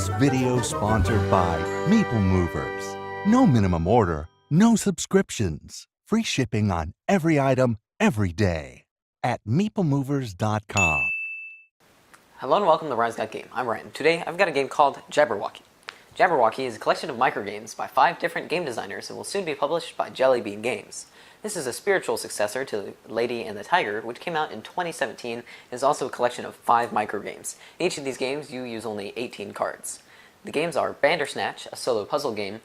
This video sponsored by Meeple Movers. No minimum order, no subscriptions. Free shipping on every item, every day. At meeplemovers.com. Hello and welcome to Rise Got Game. I'm Ryan. Today I've got a game called Jabberwocky. Jabberwocky is a collection of microgames by 5 different game designers and will soon be published by Jellybean Games. This is a spiritual successor to Lady and the Tiger, which came out in 2017 and is also a collection of 5 microgames. In each of these games, you use only 18 cards. The games are Bandersnatch, a solo puzzle game,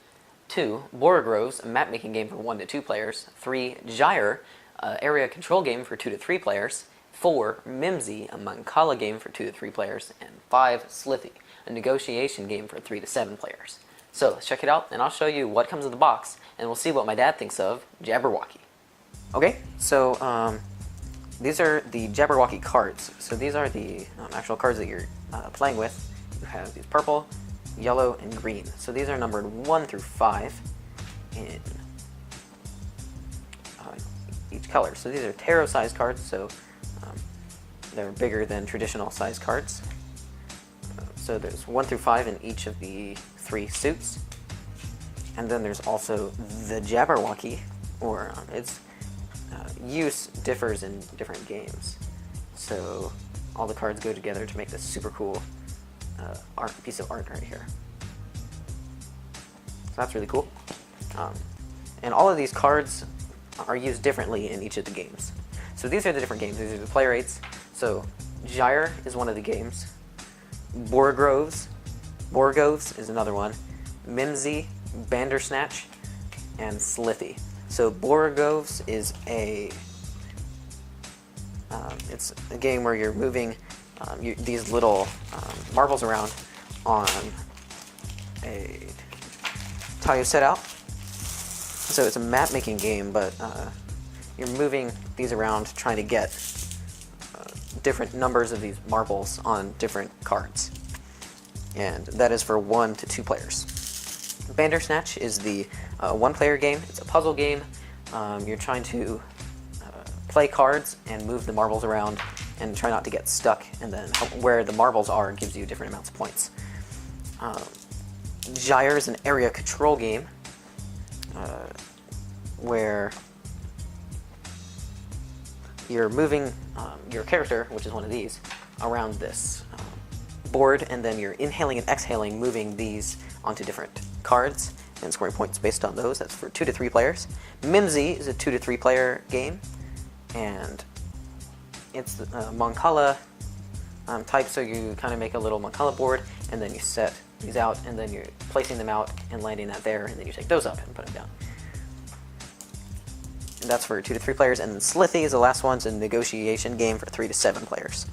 2. Borogroves, a map-making game for 1 to 2 players, 3. Gyre, an area control game for 2 to 3 players, 4. Mimsy, a Mancala game for 2 to 3 players, and 5. Slithy, a negotiation game for 3 to 7 players. So let's check it out, and I'll show you what comes in the box, and we'll see what my dad thinks of Jabberwocky. Okay, so these are the Jabberwocky cards. So these are the actual cards that you're playing with. You have these purple, yellow, and green. So these are numbered 1 through 5 in each color. So these are tarot-sized cards, so they're bigger than traditional size cards. So there's 1 through 5 in each of the 3 suits. And then there's also the Jabberwocky, or its use differs in different games. So all the cards go together to make this super cool piece of art right here. So that's really cool. And all of these cards are used differently in each of the games. So these are the different games. These are the player rates. So Gyre is one of the games. Borogroves is another one. Mimsy, Bandersnatch, and Slithy. So Borogroves is it's a game where you're moving these little marbles around on a tile set out. So it's a map-making game, but you're moving these around trying to get different numbers of these marbles on different cards. And that is for 1 to 2 players. Bandersnatch is the 1-player game. It's a puzzle game. You're trying to play cards and move the marbles around and try not to get stuck, and then where the marbles are gives you different amounts of points. Gyre is an area control game where you're moving your character, which is one of these, around this board, and then you're inhaling and exhaling, moving these onto different cards and scoring points based on those. That's for 2 to 3 players. Mimsy is a 2 to 3 player game, and it's Mancala type, so you kind of make a little Mancala board, and then you set these out, and then you're placing them out and landing that there, and then you take those up and put them down. And that's for 2 to 3 players, and then Slithy is the last one. It's a negotiation game for 3 to 7 players.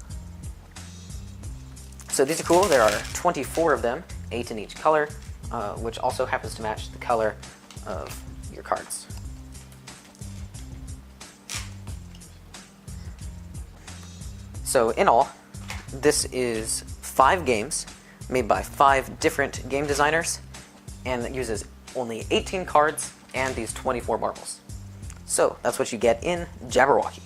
So these are cool. There are 24 of them, 8 in each color, which also happens to match the color of your cards. So in all, this is 5 games made by 5 different game designers, and it uses only 18 cards and these 24 marbles. So that's what you get in Jabberwocky.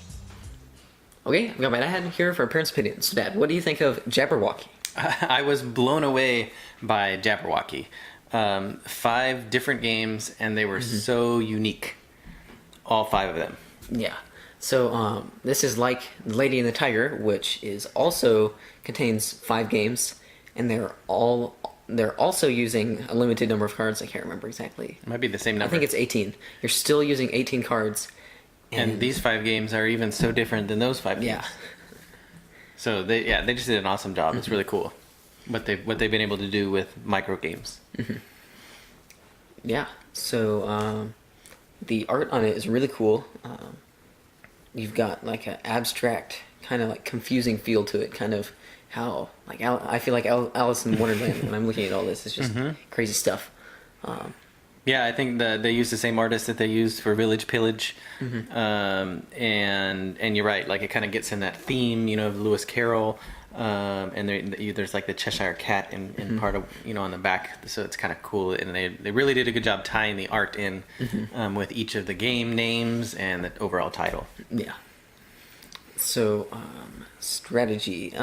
Okay, I've got my dad here for parents' opinions. Dad, what do you think of Jabberwocky? I was blown away by Jabberwocky. 5 different games, and they were so unique. All 5 of them. Yeah. So this is like Lady and the Tiger, which is also contains 5 games, and they're also using a limited number of cards. I can't remember exactly. It might be the same number. I think it's 18. You're still using 18 cards. And these 5 games are even so different than those 5 games. Yeah. So they just did an awesome job. It's really cool what they've been able to do with micro games. Yeah. So the art on it is really cool. You've got like an abstract, kind of like confusing feel to it. Kind of how like I feel like Alice in Wonderland when I'm looking at all this. It's just crazy stuff. Yeah, I think they use the same artist that they used for Village Pillage, and you're right. Like it kind of gets in that theme, of Lewis Carroll, and there's like the Cheshire Cat in part of on the back, so it's kind of cool. And they really did a good job tying the art in with each of the game names and the overall title. Yeah. So strategy.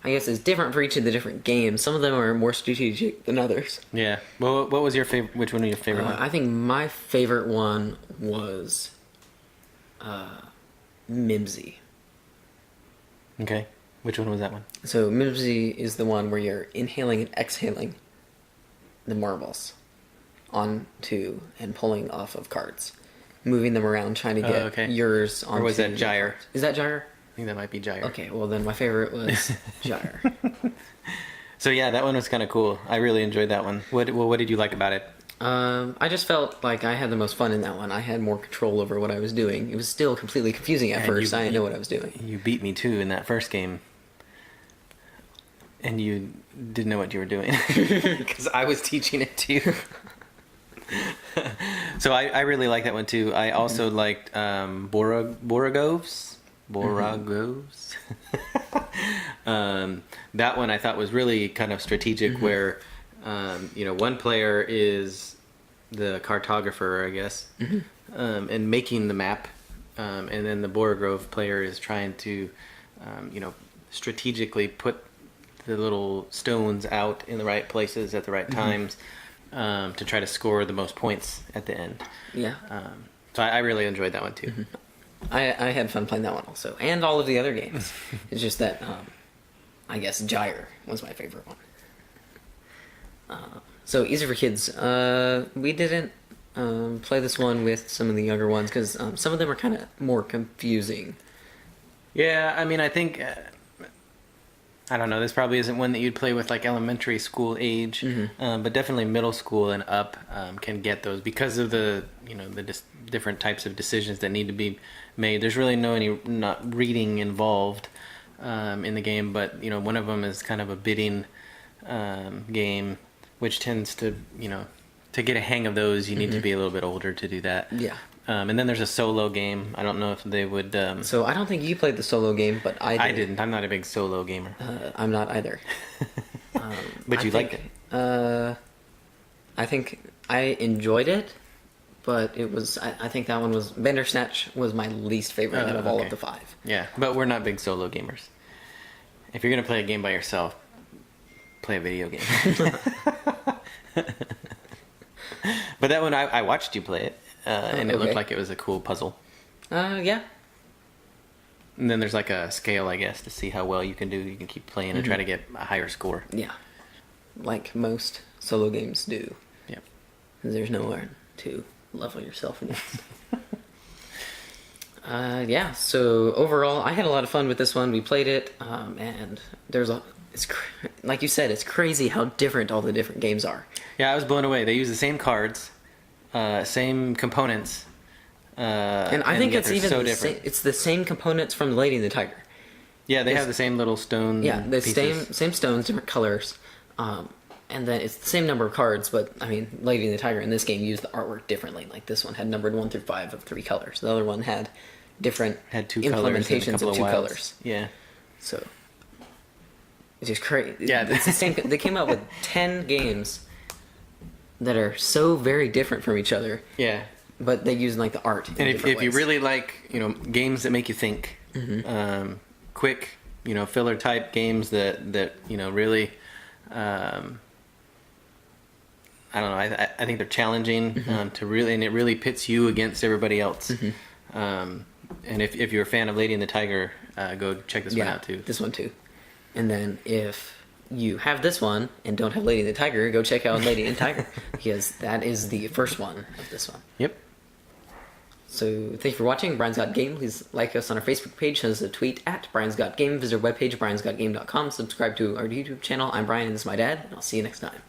I guess it's different for each of the different games. Some of them are more strategic than others. Yeah. Well, what was your favorite? Which one was your favorite one? I think my favorite one was Mimsy. Okay. Which one was that one? So Mimsy is the one where you're inhaling and exhaling the marbles onto and pulling off of cards, moving them around, trying to get yours onto. Or was that Gyre? Is that Gyre? I think that might be Gyre. Okay, well then my favorite was Gyre. So yeah, that one was kind of cool. I really enjoyed that one. What did you like about it? I just felt like I had the most fun in that one. I had more control over what I was doing. It was still completely confusing at first. I didn't know what I was doing. You beat me too in that first game. And you didn't know what you were doing. Because I was teaching it to you. So I really like that one too. I also liked Borogovs. That one I thought was really kind of strategic where one player is the cartographer, I guess, and making the map, and then the Borogrove player is trying to strategically put the little stones out in the right places at the right times, to try to score the most points at the end. Yeah. So I really enjoyed that one too. I had fun playing that one also, and all of the other games. It's just that I guess Gyre was my favorite one. So easy for kids. We didn't play this one with some of the younger ones because some of them are kind of more confusing. Yeah, I mean, I think I don't know. This probably isn't one that you'd play with like elementary school age, but definitely middle school and up can get those because of the different types of decisions that need to be made. There's really not reading involved in the game, but one of them is kind of a bidding game, which tends to to get a hang of those you need to be a little bit older to do that. Yeah. And then there's a solo game. I don't know if they would. So I don't think you played the solo game, but I did. I didn't. I'm not a big solo gamer. I'm not either. But you liked it. I think I enjoyed it, but it was. I think that one was Bandersnatch was my least favorite out of all of the 5. Yeah, but we're not big solo gamers. If you're gonna play a game by yourself, play a video game. But that one, I watched you play it. And it looked like it was a cool puzzle. Yeah. And then there's like a scale, I guess, to see how well you can do. You can keep playing and try to get a higher score. Yeah. Like most solo games do. Yep. There's nowhere to level yourself against. Yeah, so overall, I had a lot of fun with this one. We played it, and like you said, it's crazy how different all the different games are. Yeah, I was blown away. They use the same cards. Same components, and I think it's even so different. It's the same components from Lady and the Tiger. Yeah, they have the same little stone. Yeah, the pieces. same stones, different colors, and then it's the same number of cards. But I mean, Lady and the Tiger in this game used the artwork differently. Like this one had numbered 1 through 5 of 3 colors. The other one had different 2 implementations colors of 2 wilds. colors. Yeah, so it's just crazy. Yeah, it's the same. They came out with 10 games that are so very different from each other. Yeah. But they use like the art. And if you really like, games that make you think, quick, filler type games that really, I don't know. I think they're challenging to really, and it really pits you against everybody else. And if you're a fan of Lady and the Tiger, go check this one out too. This one too. And then if you have this one and don't have Lady and the Tiger, go check out Lady and Tiger because that is the first one of this one. Yep. So thank you for watching. Brian's Got Game. Please like us on our Facebook page. Send us a tweet at Brian's Got Game. Visit our webpage, briansgotgame.com. Subscribe to our YouTube channel. I'm Brian and this is my dad. And I'll see you next time.